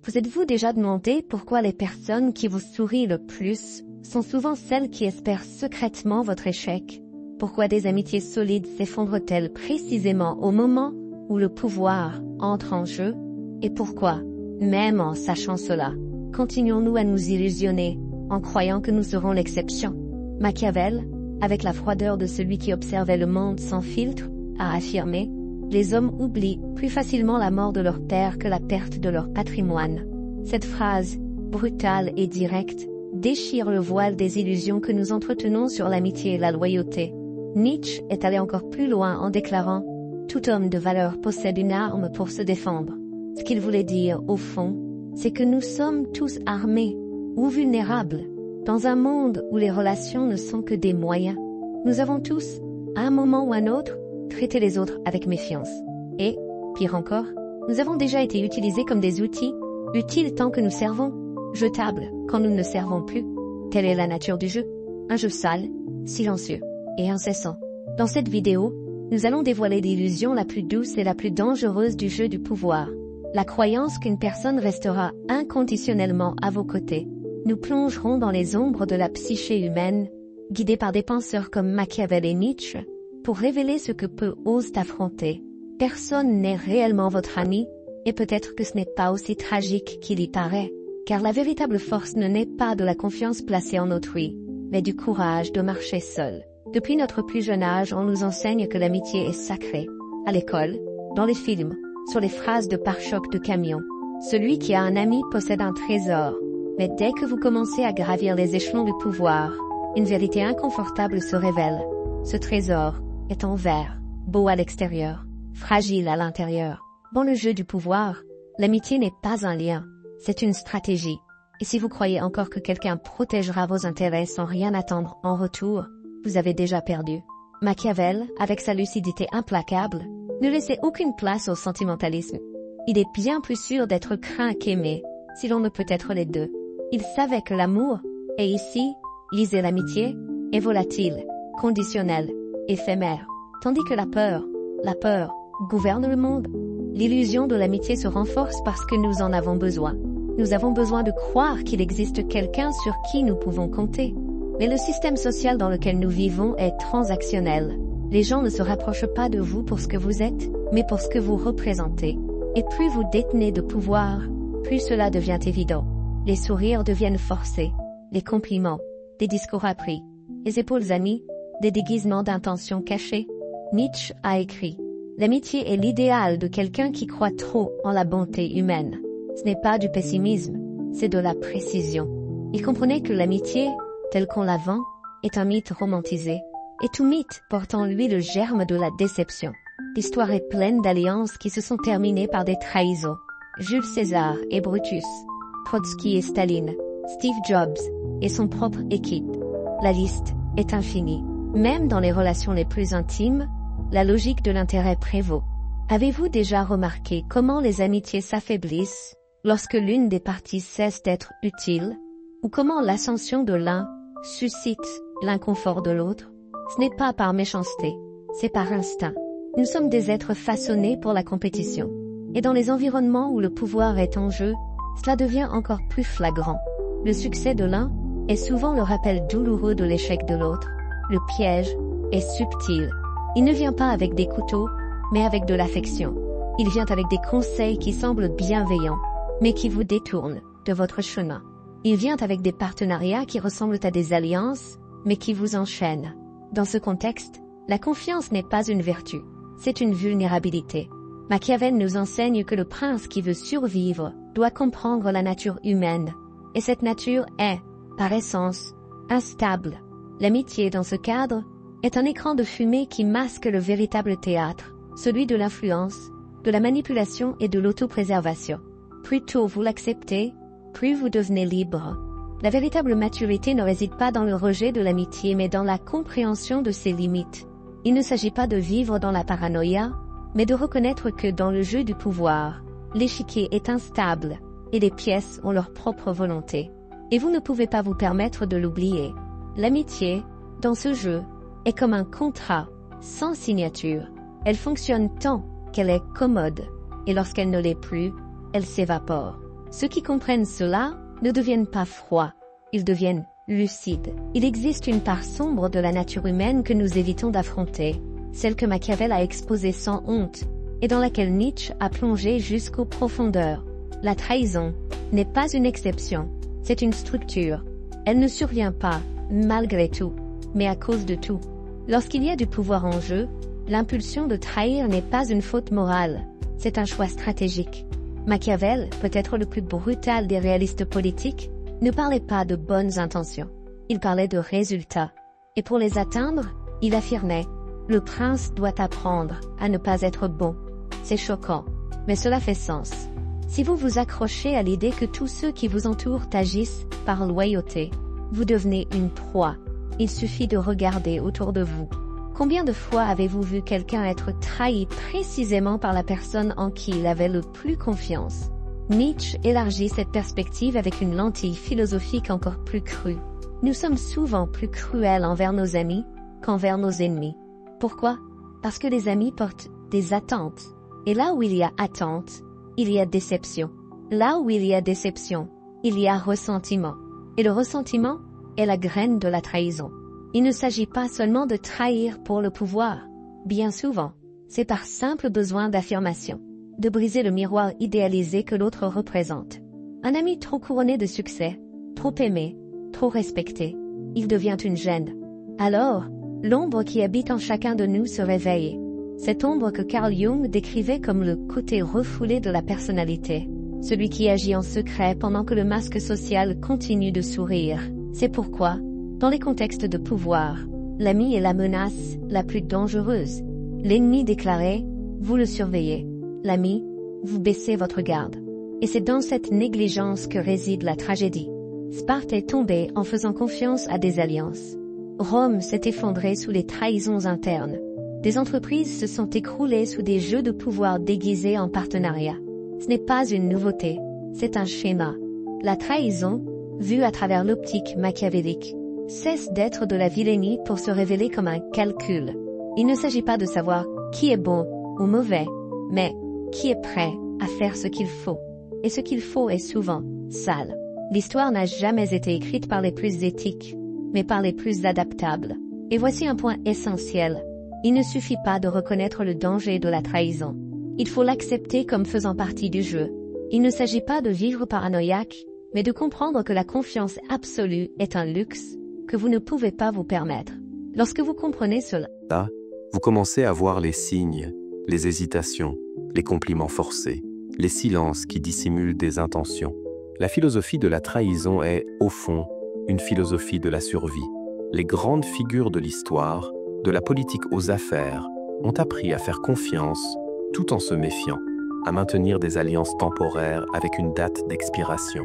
Vous êtes-vous déjà demandé pourquoi les personnes qui vous sourient le plus sont souvent celles qui espèrent secrètement votre échec? Pourquoi des amitiés solides s'effondrent-elles précisément au moment où le pouvoir entre en jeu? Et pourquoi, même en sachant cela, continuons-nous à nous illusionner en croyant que nous serons l'exception? Machiavel, avec la froideur de celui qui observait le monde sans filtre, a affirmé: les hommes oublient plus facilement la mort de leur père que la perte de leur patrimoine. Cette phrase, brutale et directe, déchire le voile des illusions que nous entretenons sur l'amitié et la loyauté. Nietzsche est allé encore plus loin en déclarant: tout homme de valeur possède une arme pour se défendre. Ce qu'il voulait dire, au fond, c'est que nous sommes tous armés, ou vulnérables, dans un monde où les relations ne sont que des moyens. Nous avons tous, à un moment ou un autre, traité les autres avec méfiance. Et, pire encore, nous avons déjà été utilisés comme des outils, utiles tant que nous servons, jetables quand nous ne servons plus. Telle est la nature du jeu. Un jeu sale, silencieux et incessant. Dans cette vidéo, nous allons dévoiler l'illusion la plus douce et la plus dangereuse du jeu du pouvoir. La croyance qu'une personne restera inconditionnellement à vos côtés. Nous plongerons dans les ombres de la psyché humaine, guidés par des penseurs comme Machiavel et Nietzsche, pour révéler ce que peu osent affronter. Personne n'est réellement votre ami, et peut-être que ce n'est pas aussi tragique qu'il y paraît, car la véritable force ne naît pas de la confiance placée en autrui, mais du courage de marcher seul. Depuis notre plus jeune âge, on nous enseigne que l'amitié est sacrée. À l'école, dans les films, sur les phrases de pare-chocs de camion. Celui qui a un ami possède un trésor. Mais dès que vous commencez à gravir les échelons du pouvoir, une vérité inconfortable se révèle. Ce trésor est en verre, beau à l'extérieur, fragile à l'intérieur. Dans le jeu du pouvoir, l'amitié n'est pas un lien, c'est une stratégie. Et si vous croyez encore que quelqu'un protégera vos intérêts sans rien attendre en retour, vous avez déjà perdu. Machiavel, avec sa lucidité implacable, ne laissait aucune place au sentimentalisme. Il est bien plus sûr d'être craint qu'aimé, si l'on ne peut être les deux. Il savait que l'amour, et ici, lisez l'amitié, est volatile, conditionnelle, éphémère, tandis que la peur, gouverne le monde. L'illusion de l'amitié se renforce parce que nous en avons besoin. Nous avons besoin de croire qu'il existe quelqu'un sur qui nous pouvons compter. Mais le système social dans lequel nous vivons est transactionnel. Les gens ne se rapprochent pas de vous pour ce que vous êtes, mais pour ce que vous représentez. Et plus vous détenez de pouvoir, plus cela devient évident. Les sourires deviennent forcés, les compliments, des discours appris, les épaules amies, des déguisements d'intentions cachées. Nietzsche a écrit: l'amitié est l'idéal de quelqu'un qui croit trop en la bonté humaine. Ce n'est pas du pessimisme, c'est de la précision. Il comprenait que l'amitié, telle qu'on la vend, est un mythe romantisé, et tout mythe porte en lui le germe de la déception. L'histoire est pleine d'alliances qui se sont terminées par des trahisons. Jules César et Brutus, Trotsky et Staline, Steve Jobs et son propre équipe. La liste est infinie. Même dans les relations les plus intimes, la logique de l'intérêt prévaut. Avez-vous déjà remarqué comment les amitiés s'affaiblissent lorsque l'une des parties cesse d'être utile, ou comment l'ascension de l'un suscite l'inconfort de l'autre? Ce n'est pas par méchanceté, c'est par instinct. Nous sommes des êtres façonnés pour la compétition. Et dans les environnements où le pouvoir est en jeu, cela devient encore plus flagrant. Le succès de l'un est souvent le rappel douloureux de l'échec de l'autre. Le piège est subtil. Il ne vient pas avec des couteaux, mais avec de l'affection. Il vient avec des conseils qui semblent bienveillants, mais qui vous détournent de votre chemin. Il vient avec des partenariats qui ressemblent à des alliances, mais qui vous enchaînent. Dans ce contexte, la confiance n'est pas une vertu, c'est une vulnérabilité. Machiavel nous enseigne que le prince qui veut survivre doit comprendre la nature humaine, et cette nature est, par essence, instable. L'amitié, dans ce cadre, est un écran de fumée qui masque le véritable théâtre, celui de l'influence, de la manipulation et de l'autopréservation. Plus tôt vous l'acceptez, plus vous devenez libre. La véritable maturité ne réside pas dans le rejet de l'amitié mais dans la compréhension de ses limites. Il ne s'agit pas de vivre dans la paranoïa, mais de reconnaître que dans le jeu du pouvoir, l'échiquier est instable et les pièces ont leur propre volonté. Et vous ne pouvez pas vous permettre de l'oublier. L'amitié, dans ce jeu, est comme un contrat, sans signature. Elle fonctionne tant qu'elle est commode, et lorsqu'elle ne l'est plus, elle s'évapore. Ceux qui comprennent cela ne deviennent pas froids, ils deviennent lucides. Il existe une part sombre de la nature humaine que nous évitons d'affronter, celle que Machiavel a exposée sans honte, et dans laquelle Nietzsche a plongé jusqu'aux profondeurs. La trahison n'est pas une exception, c'est une structure. Elle ne survient pas, malgré tout, mais à cause de tout. Lorsqu'il y a du pouvoir en jeu, l'impulsion de trahir n'est pas une faute morale, c'est un choix stratégique. Machiavel, peut-être le plus brutal des réalistes politiques, ne parlait pas de bonnes intentions. Il parlait de résultats. Et pour les atteindre, il affirmait « Le prince doit apprendre à ne pas être bon ». C'est choquant, mais cela fait sens. Si vous vous accrochez à l'idée que tous ceux qui vous entourent agissent par loyauté, vous devenez une proie. Il suffit de regarder autour de vous. Combien de fois avez-vous vu quelqu'un être trahi précisément par la personne en qui il avait le plus confiance? Nietzsche élargit cette perspective avec une lentille philosophique encore plus crue. Nous sommes souvent plus cruels envers nos amis qu'envers nos ennemis. Pourquoi? Parce que les amis portent des attentes. Et là où il y a attente, il y a déception. Là où il y a déception, il y a ressentiment. Et le ressentiment est la graine de la trahison. Il ne s'agit pas seulement de trahir pour le pouvoir. Bien souvent, c'est par simple besoin d'affirmation, de briser le miroir idéalisé que l'autre représente. Un ami trop couronné de succès, trop aimé, trop respecté, il devient une gêne. Alors, l'ombre qui habite en chacun de nous se réveille. Cette ombre que Carl Jung décrivait comme le côté refoulé de la personnalité, celui qui agit en secret pendant que le masque social continue de sourire. C'est pourquoi, dans les contextes de pouvoir, l'ami est la menace la plus dangereuse. L'ennemi déclaré, vous le surveillez. L'ami, vous baissez votre garde. Et c'est dans cette négligence que réside la tragédie. Sparte est tombée en faisant confiance à des alliances. Rome s'est effondrée sous les trahisons internes. Des entreprises se sont écroulées sous des jeux de pouvoir déguisés en partenariat. Ce n'est pas une nouveauté, c'est un schéma. La trahison, vue à travers l'optique machiavélique, cesse d'être de la vilainie pour se révéler comme un calcul. Il ne s'agit pas de savoir qui est bon ou mauvais, mais qui est prêt à faire ce qu'il faut. Et ce qu'il faut est souvent sale. L'histoire n'a jamais été écrite par les plus éthiques, mais par les plus adaptables. Et voici un point essentiel. Il ne suffit pas de reconnaître le danger de la trahison. Il faut l'accepter comme faisant partie du jeu. Il ne s'agit pas de vivre paranoïaque, mais de comprendre que la confiance absolue est un luxe que vous ne pouvez pas vous permettre. Lorsque vous comprenez cela, là, vous commencez à voir les signes, les hésitations, les compliments forcés, les silences qui dissimulent des intentions. La philosophie de la trahison est, au fond, une philosophie de la survie. Les grandes figures de l'histoire, de la politique aux affaires, ont appris à faire confiance tout en se méfiant, à maintenir des alliances temporaires avec une date d'expiration,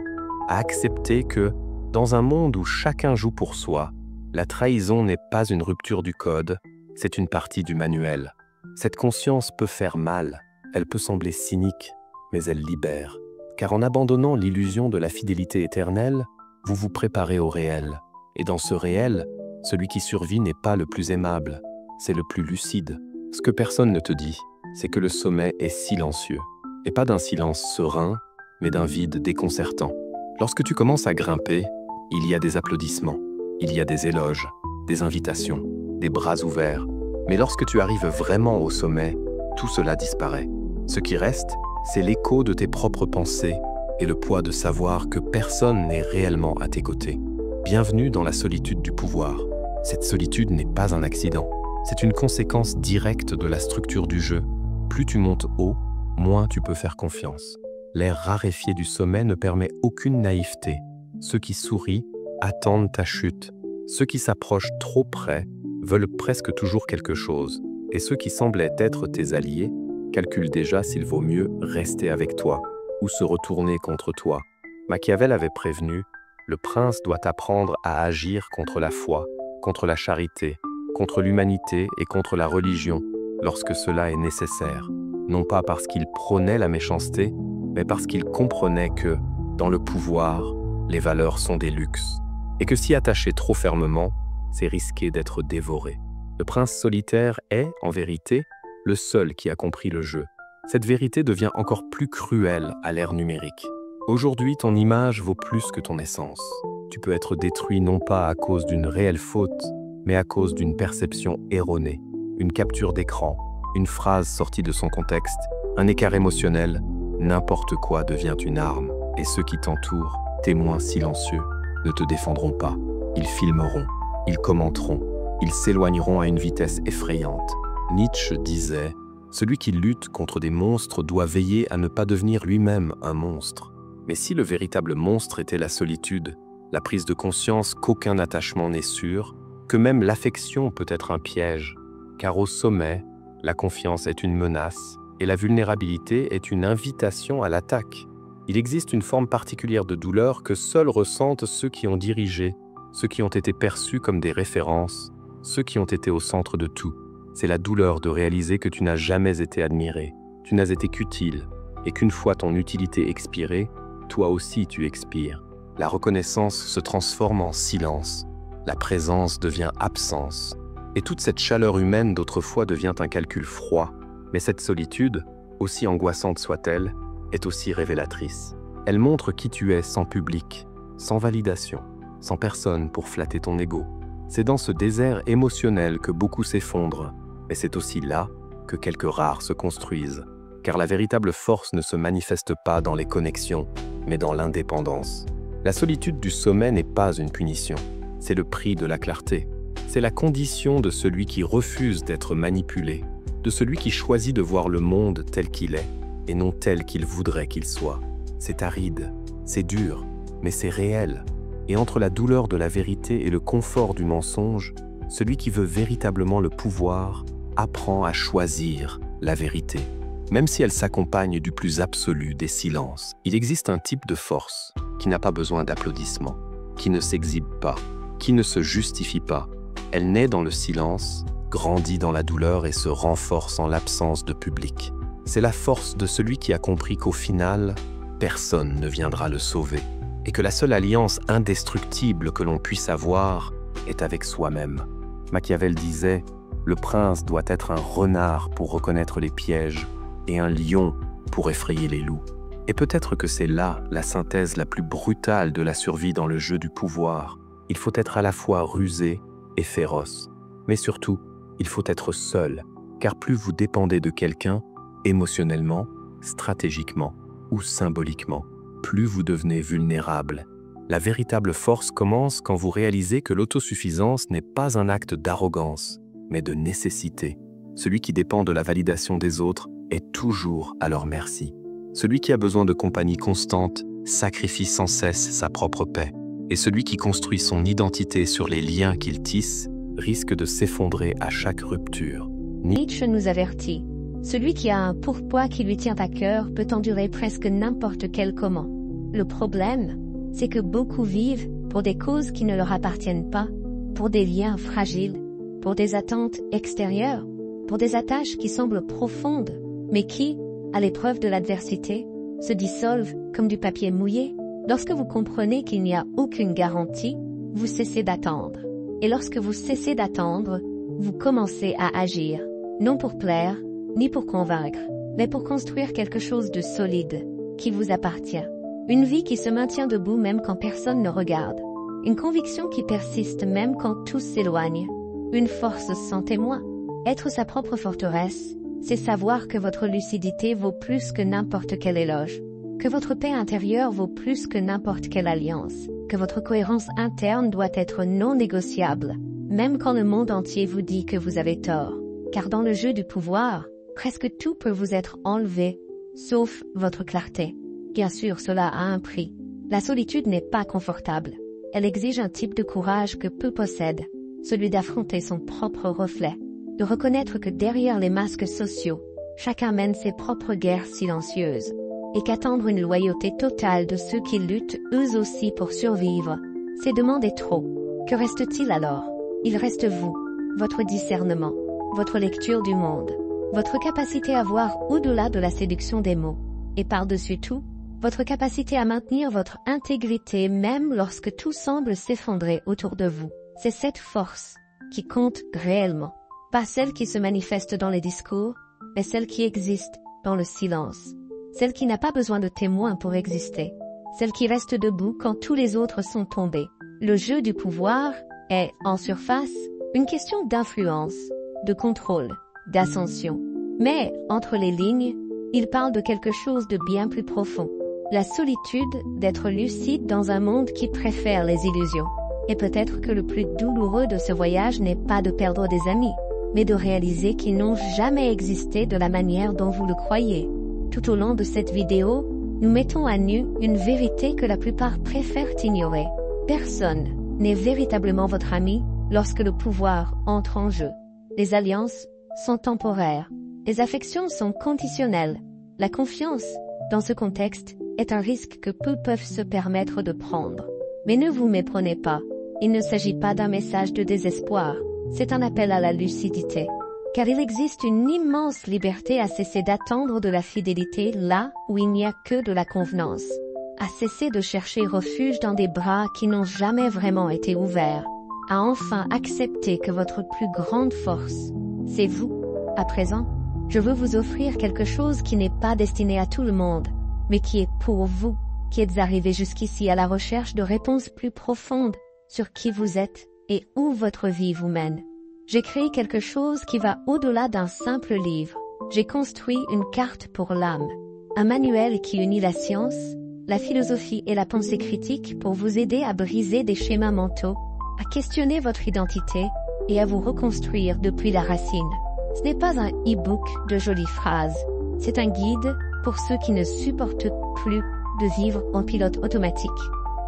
à accepter que, dans un monde où chacun joue pour soi, la trahison n'est pas une rupture du code, c'est une partie du manuel. Cette conscience peut faire mal, elle peut sembler cynique, mais elle libère. Car en abandonnant l'illusion de la fidélité éternelle, vous vous préparez au réel. Et dans ce réel, celui qui survit n'est pas le plus aimable, c'est le plus lucide. Ce que personne ne te dit, c'est que le sommet est silencieux. Et pas d'un silence serein, mais d'un vide déconcertant. Lorsque tu commences à grimper, il y a des applaudissements, il y a des éloges, des invitations, des bras ouverts. Mais lorsque tu arrives vraiment au sommet, tout cela disparaît. Ce qui reste, c'est l'écho de tes propres pensées et le poids de savoir que personne n'est réellement à tes côtés. Bienvenue dans la solitude du pouvoir. Cette solitude n'est pas un accident. C'est une conséquence directe de la structure du jeu. Plus tu montes haut, moins tu peux faire confiance. L'air raréfié du sommet ne permet aucune naïveté. Ceux qui sourient attendent ta chute. Ceux qui s'approchent trop près veulent presque toujours quelque chose. Et ceux qui semblaient être tes alliés calculent déjà s'il vaut mieux rester avec toi ou se retourner contre toi. Machiavel avait prévenu, le prince doit apprendre à agir contre la foi, contre la charité, contre l'humanité et contre la religion, lorsque cela est nécessaire. Non pas parce qu'il prônait la méchanceté, mais parce qu'il comprenait que, dans le pouvoir, les valeurs sont des luxes, et que s'y attacher trop fermement, c'est risquer d'être dévoré. Le prince solitaire est, en vérité, le seul qui a compris le jeu. Cette vérité devient encore plus cruelle à l'ère numérique. Aujourd'hui, ton image vaut plus que ton essence. Tu peux être détruit non pas à cause d'une réelle faute, mais à cause d'une perception erronée, une capture d'écran, une phrase sortie de son contexte, un écart émotionnel. N'importe quoi devient une arme, et ceux qui t'entourent, témoins silencieux, ne te défendront pas. Ils filmeront, ils commenteront, ils s'éloigneront à une vitesse effrayante. Nietzsche disait « Celui qui lutte contre des monstres doit veiller à ne pas devenir lui-même un monstre. » Mais si le véritable monstre était la solitude, la prise de conscience qu'aucun attachement n'est sûr, que même l'affection peut être un piège, car au sommet, la confiance est une menace et la vulnérabilité est une invitation à l'attaque. Il existe une forme particulière de douleur que seuls ressentent ceux qui ont dirigé, ceux qui ont été perçus comme des références, ceux qui ont été au centre de tout. C'est la douleur de réaliser que tu n'as jamais été admiré, tu n'as été qu'utile, et qu'une fois ton utilité expirée, toi aussi tu expires. La reconnaissance se transforme en silence, la présence devient absence, et toute cette chaleur humaine d'autrefois devient un calcul froid. Mais cette solitude, aussi angoissante soit-elle, est aussi révélatrice. Elle montre qui tu es sans public, sans validation, sans personne pour flatter ton ego. C'est dans ce désert émotionnel que beaucoup s'effondrent, mais c'est aussi là que quelques rares se construisent. Car la véritable force ne se manifeste pas dans les connexions, mais dans l'indépendance. La solitude du sommet n'est pas une punition, c'est le prix de la clarté. C'est la condition de celui qui refuse d'être manipulé, de celui qui choisit de voir le monde tel qu'il est, et non tel qu'il voudrait qu'il soit. C'est aride, c'est dur, mais c'est réel. Et entre la douleur de la vérité et le confort du mensonge, celui qui veut véritablement le pouvoir apprend à choisir la vérité. Même si elle s'accompagne du plus absolu des silences, il existe un type de force qui n'a pas besoin d'applaudissements, qui ne s'exhibe pas, qui ne se justifie pas. Elle naît dans le silence, grandit dans la douleur et se renforce en l'absence de public. C'est la force de celui qui a compris qu'au final, personne ne viendra le sauver et que la seule alliance indestructible que l'on puisse avoir est avec soi-même. Machiavel disait « Le prince doit être un renard pour reconnaître les pièges et un lion pour effrayer les loups. » Et peut-être que c'est là la synthèse la plus brutale de la survie dans le jeu du pouvoir. Il faut être à la fois rusé et féroce. Mais surtout, il faut être seul, car plus vous dépendez de quelqu'un, émotionnellement, stratégiquement ou symboliquement, plus vous devenez vulnérable. La véritable force commence quand vous réalisez que l'autosuffisance n'est pas un acte d'arrogance, mais de nécessité. Celui qui dépend de la validation des autres est toujours à leur merci. Celui qui a besoin de compagnie constante sacrifie sans cesse sa propre paix. Et celui qui construit son identité sur les liens qu'il tisse risque de s'effondrer à chaque rupture. Nietzsche nous avertit. Celui qui a un pourpoint qui lui tient à cœur peut endurer presque n'importe quel comment. Le problème, c'est que beaucoup vivent pour des causes qui ne leur appartiennent pas, pour des liens fragiles, pour des attentes extérieures, pour des attaches qui semblent profondes, mais qui, à l'épreuve de l'adversité, se dissolvent comme du papier mouillé. Lorsque vous comprenez qu'il n'y a aucune garantie, vous cessez d'attendre. Et lorsque vous cessez d'attendre, vous commencez à agir, non pour plaire, ni pour convaincre, mais pour construire quelque chose de solide, qui vous appartient. Une vie qui se maintient debout même quand personne ne regarde. Une conviction qui persiste même quand tous s'éloignent. Une force sans témoin. Être sa propre forteresse, c'est savoir que votre lucidité vaut plus que n'importe quel éloge. Que votre paix intérieure vaut plus que n'importe quelle alliance, que votre cohérence interne doit être non négociable, même quand le monde entier vous dit que vous avez tort. Car dans le jeu du pouvoir, presque tout peut vous être enlevé, sauf votre clarté. Bien sûr, cela a un prix. La solitude n'est pas confortable. Elle exige un type de courage que peu possèdent, celui d'affronter son propre reflet, de reconnaître que derrière les masques sociaux, chacun mène ses propres guerres silencieuses. Et qu'attendre une loyauté totale de ceux qui luttent eux aussi pour survivre, c'est demander trop. Que reste-t-il alors? Il reste vous, votre discernement, votre lecture du monde, votre capacité à voir au-delà de la séduction des mots, et par-dessus tout, votre capacité à maintenir votre intégrité même lorsque tout semble s'effondrer autour de vous. C'est cette force qui compte réellement, pas celle qui se manifeste dans les discours, mais celle qui existe dans le silence. Celle qui n'a pas besoin de témoins pour exister. celle qui reste debout quand tous les autres sont tombés. Le jeu du pouvoir est, en surface, une question d'influence, de contrôle, d'ascension. Mais, entre les lignes, il parle de quelque chose de bien plus profond. La solitude d'être lucide dans un monde qui préfère les illusions. Et peut-être que le plus douloureux de ce voyage n'est pas de perdre des amis, mais de réaliser qu'ils n'ont jamais existé de la manière dont vous le croyez. Tout au long de cette vidéo, nous mettons à nu une vérité que la plupart préfèrent ignorer. Personne n'est véritablement votre ami lorsque le pouvoir entre en jeu. Les alliances sont temporaires. Les affections sont conditionnelles. La confiance, dans ce contexte, est un risque que peu peuvent se permettre de prendre. Mais ne vous méprenez pas. Il ne s'agit pas d'un message de désespoir. C'est un appel à la lucidité. Car il existe une immense liberté à cesser d'attendre de la fidélité là où il n'y a que de la convenance. À cesser de chercher refuge dans des bras qui n'ont jamais vraiment été ouverts. À enfin accepter que votre plus grande force, c'est vous. À présent, je veux vous offrir quelque chose qui n'est pas destiné à tout le monde, mais qui est pour vous, qui êtes arrivé jusqu'ici à la recherche de réponses plus profondes sur qui vous êtes et où votre vie vous mène. J'ai créé quelque chose qui va au-delà d'un simple livre. J'ai construit une carte pour l'âme. Un manuel qui unit la science, la philosophie et la pensée critique pour vous aider à briser des schémas mentaux, à questionner votre identité et à vous reconstruire depuis la racine. Ce n'est pas un e-book de jolies phrases. C'est un guide pour ceux qui ne supportent plus de vivre en pilote automatique.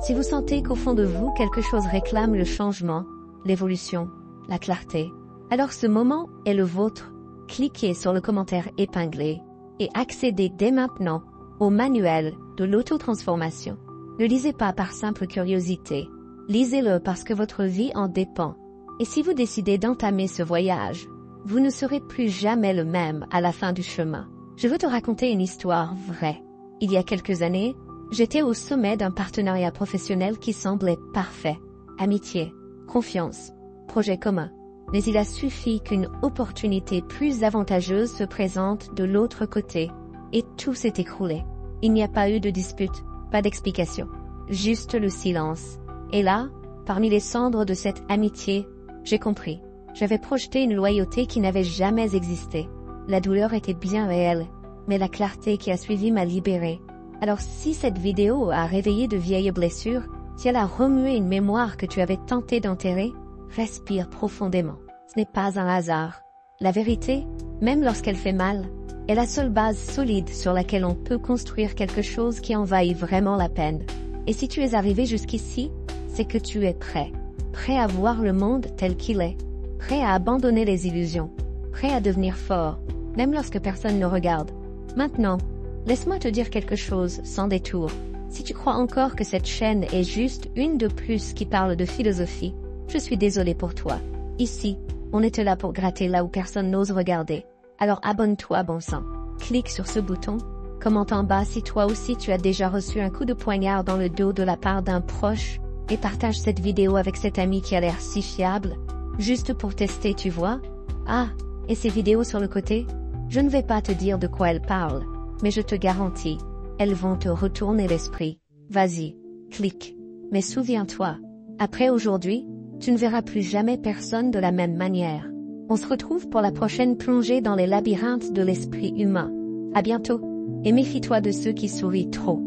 Si vous sentez qu'au fond de vous quelque chose réclame le changement, l'évolution, la clarté, alors ce moment est le vôtre. Cliquez sur le commentaire épinglé et accédez dès maintenant au manuel de l'auto-transformation. Ne lisez pas par simple curiosité. Lisez-le parce que votre vie en dépend. Et si vous décidez d'entamer ce voyage, vous ne serez plus jamais le même à la fin du chemin. Je veux te raconter une histoire vraie. Il y a quelques années, j'étais au sommet d'un partenariat professionnel qui semblait parfait. Amitié, confiance, projet commun. Mais il a suffi qu'une opportunité plus avantageuse se présente de l'autre côté, et tout s'est écroulé. Il n'y a pas eu de dispute, pas d'explication, juste le silence. Et là, parmi les cendres de cette amitié, j'ai compris. J'avais projeté une loyauté qui n'avait jamais existé. La douleur était bien réelle, mais la clarté qui a suivi m'a libérée. Alors si cette vidéo a réveillé de vieilles blessures, si elle a remué une mémoire que tu avais tenté d'enterrer, respire profondément. Ce n'est pas un hasard. La vérité, même lorsqu'elle fait mal, est la seule base solide sur laquelle on peut construire quelque chose qui en vaille vraiment la peine. Et si tu es arrivé jusqu'ici, c'est que tu es prêt. Prêt à voir le monde tel qu'il est. Prêt à abandonner les illusions. Prêt à devenir fort, même lorsque personne ne regarde. Maintenant, laisse-moi te dire quelque chose sans détour. Si tu crois encore que cette chaîne est juste une de plus qui parle de philosophie, je suis désolé pour toi. Ici, on est là pour gratter là où personne n'ose regarder. Alors abonne-toi, bon sang. Clique sur ce bouton, commente en bas si toi aussi tu as déjà reçu un coup de poignard dans le dos de la part d'un proche, et partage cette vidéo avec cet ami qui a l'air si fiable. Juste pour tester, tu vois. Ah, et ces vidéos sur le côté? Je ne vais pas te dire de quoi elles parlent, mais je te garantis, elles vont te retourner l'esprit. Vas-y, clique. Mais souviens-toi, après aujourd'hui, tu ne verras plus jamais personne de la même manière. On se retrouve pour la prochaine plongée dans les labyrinthes de l'esprit humain. À bientôt, et méfie-toi de ceux qui sourient trop.